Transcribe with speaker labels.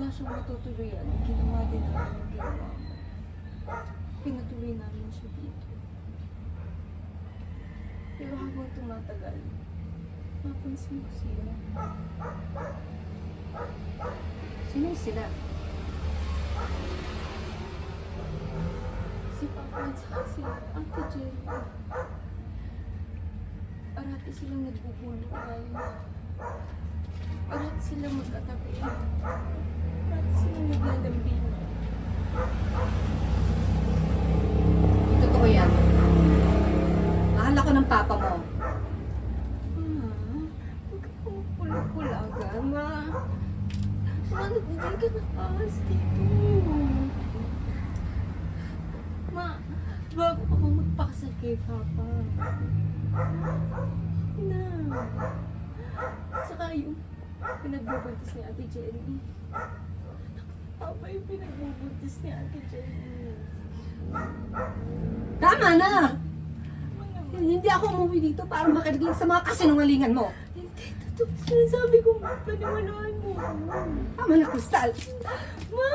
Speaker 1: wala siyang matutuluyan, ginawa din namin yung ginawa mo. Pinatuloy namin siya dito. Pero habang tumatagal, napansin ko sila.
Speaker 2: Sino sila?
Speaker 1: Si Papa at saka si Ate Jerry. Parati silang nagbubulungan. Parati silang magkatabi. Parati silang naglalambing.
Speaker 2: Totoo yan. Mahal ako ng papa mo.
Speaker 1: Huwag ka pumupula-pulaga, ma. Ma, nagbigay ka ng ahas dito. Ma, bago ka pa magpakasal kay Papa. Na. Saka yung pinagbubuntis ni Ate Jenny. Papa yung pinagbubuntis ni Ate Jenny.
Speaker 2: Tama na! Hindi ako umuwi dito para makinig sa mga kasinungalingan mo.
Speaker 1: Hindi, totoo. Sinasabi ko, paniwalaan mo.
Speaker 2: Tama na, Crystal.
Speaker 1: Ma!